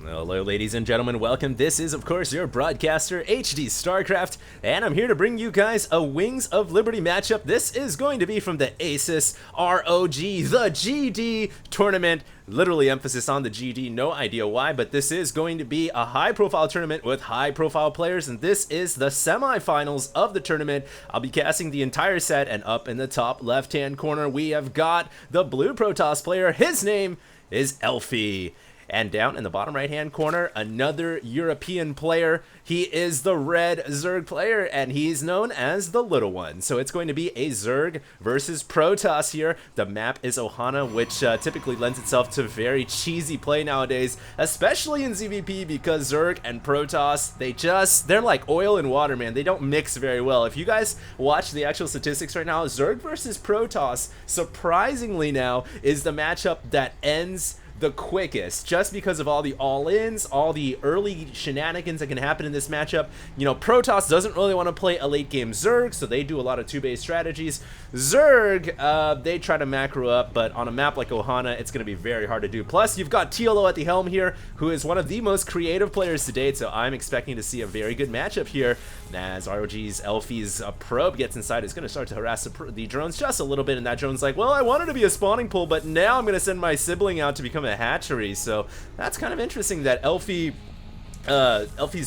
Hello ladies and gentlemen, welcome. This is of course your broadcaster HD StarCraft, and I'm here to bring you guys a Wings of Liberty matchup. This is going to be from the ASUS ROG, the GD tournament. Literally emphasis on the GD, no idea why, but this is going to be a high profile tournament with high profile players, and this is the semifinals of the tournament. I'll be casting the entire set, and up in the top left hand corner we have got the blue Protoss player. His name is Elfi. And down in the bottom right hand corner, another European player. He is the red Zerg player, and he's known as the little one. So it's going to be a Zerg versus Protoss here. The map is Ohana, which typically lends itself to very cheesy play nowadays, especially in ZVP, because Zerg and Protoss, they're like oil and water, man. They don't mix very well. If you guys watch the actual statistics right now, Zerg versus Protoss, surprisingly now, is the matchup that ends the quickest, just because of all the all-ins, all the early shenanigans that can happen in this matchup. You know, Protoss doesn't really want to play a late game Zerg, so they do a lot of 2-base strategies. Zerg, they try to macro up, but on a map like Ohana, it's going to be very hard to do. Plus, you've got TLO at the helm here, who is one of the most creative players to date, so I'm expecting to see a very good matchup here, as ROG's Elfi's probe gets inside. It's going to start to harass the drones just a little bit, and that drone's like, well, I wanted to be a spawning pool, but now I'm going to send my sibling out to become a hatchery. So that's kind of interesting that Elfi's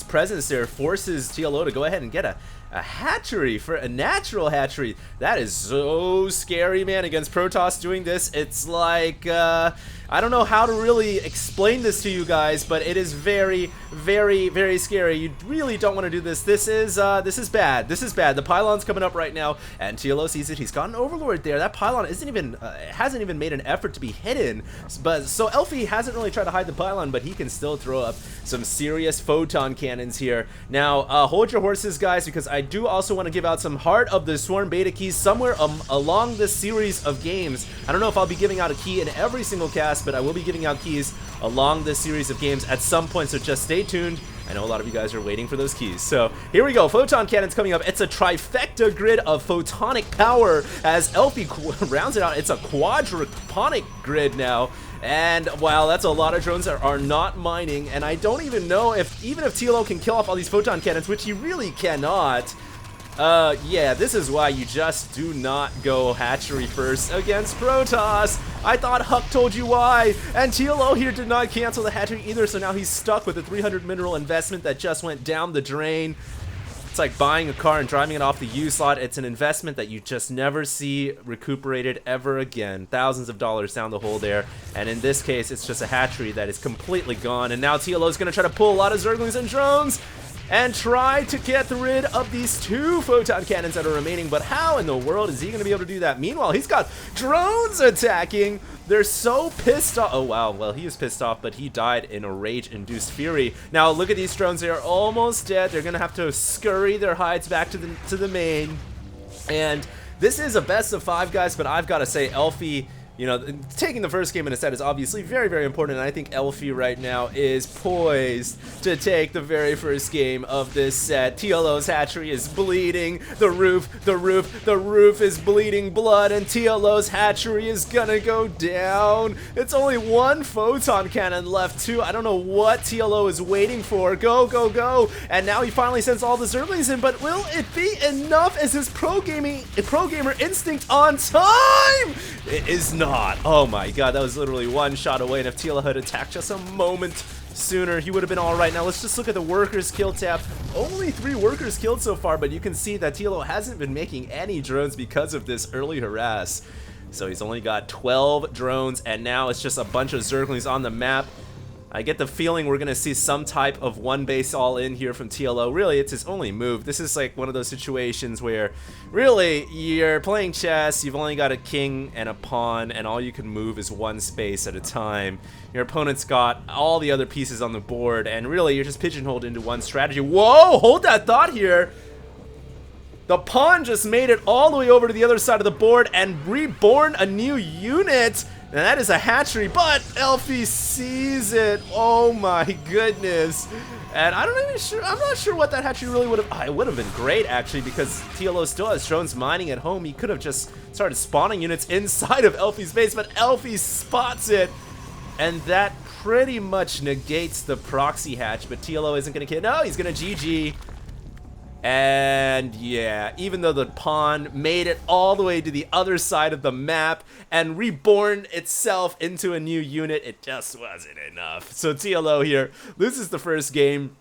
presence there forces TLO to go ahead and get a hatchery, for a natural hatchery. That is so scary, man. Against Protoss doing this, it's like I don't know how to really explain this to you guys, but it is very, very, very scary. You really don't want to do this. This is bad. This is bad. The pylon's coming up right now, and TLO sees it. He's got an overlord there. That pylon hasn't even made an effort to be hidden. But so Elfi hasn't really tried to hide the pylon, but he can still throw up some serious photon cannons here. Now, hold your horses, guys, because I do also want to give out some Heart of the Swarm beta keys somewhere along this series of games. I don't know if I'll be giving out a key in every single cast, but I will be giving out keys along this series of games at some point, so just stay tuned. I know a lot of you guys are waiting for those keys. So here we go, photon cannons coming up. It's a trifecta grid of photonic power as Elfi rounds it out. It's a quadruponic grid now. And wow, that's a lot of drones that are not mining, and I don't even know if TLO can kill off all these photon cannons, which he really cannot. Yeah, this is why you just do not go hatchery first against Protoss. I thought Huck told you why, and TLO here did not cancel the hatchery either, so now he's stuck with a 300 mineral investment that just went down the drain. It's like buying a car and driving it off the U slot. It's an investment that you just never see recuperated ever again. Thousands of dollars down the hole there, and in this case, it's just a hatchery that is completely gone, and now TLO is going to try to pull a lot of Zerglings and drones and try to get rid of these 2 photon cannons that are remaining, but how in the world is he going to be able to do that? Meanwhile, he's got drones attacking. They're so pissed off. Oh, wow. Well, he was pissed off, but he died in a rage-induced fury. Now, look at these drones. They are almost dead. They're going to have to scurry their hides back to the main. And this is a best of 5, guys, but I've got to say, Elfi, you know, taking the first game in a set is obviously very, very important, and I think Elfi right now is poised to take the very first game of this set. TLO's hatchery is bleeding. The roof is bleeding blood, and TLO's hatchery is gonna go down. It's only 1 photon cannon left, too. I don't know what TLO is waiting for. Go, go, go. And now he finally sends all the Zerglings in, but will it be enough? Is his pro gamer instinct on time? It is not. Oh my god, that was literally 1 shot away, and if TLO had attacked just a moment sooner, he would have been alright. Now let's just look at the workers kill tab. Only 3 workers killed so far, but you can see that TLO hasn't been making any drones because of this early harass. So he's only got 12 drones, and now it's just a bunch of Zerglings on the map. I get the feeling we're going to see some type of 1-base all-in here from TLO. Really, it's his only move. This is like one of those situations where, really, you're playing chess, you've only got a king and a pawn, and all you can move is 1 space at a time. Your opponent's got all the other pieces on the board, and really, you're just pigeonholed into 1 strategy. Whoa! Hold that thought here! The pawn just made it all the way over to the other side of the board and reborn a new unit! And that is a hatchery, but Elfi sees it. Oh my goodness. And I'm not sure what that hatchery really would have. It would have been great, actually, because TLO still has drones mining at home. He could have just started spawning units inside of Elfi's base, but Elfi spots it. And that pretty much negates the proxy hatch, but TLO isn't going to kill. No, he's going to GG. And yeah, even though the pawn made it all the way to the other side of the map and reborn itself into a new unit, it just wasn't enough. So TLO here loses the first game.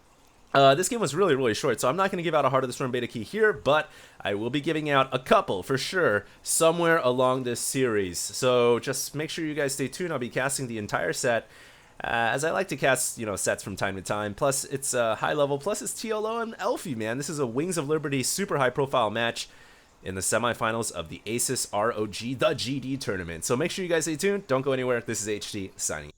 This game was really short, so I'm not going to give out a Heart of the Storm beta key here, but I will be giving out a couple for sure somewhere along this series. So just make sure you guys stay tuned. I'll be casting the entire set. As I like to cast, sets from time to time. Plus, it's high level. Plus, it's TLO and Elfi, man. This is a Wings of Liberty super high profile match in the semifinals of the Asus ROG the GD tournament. So make sure you guys stay tuned. Don't go anywhere. This is HD signing.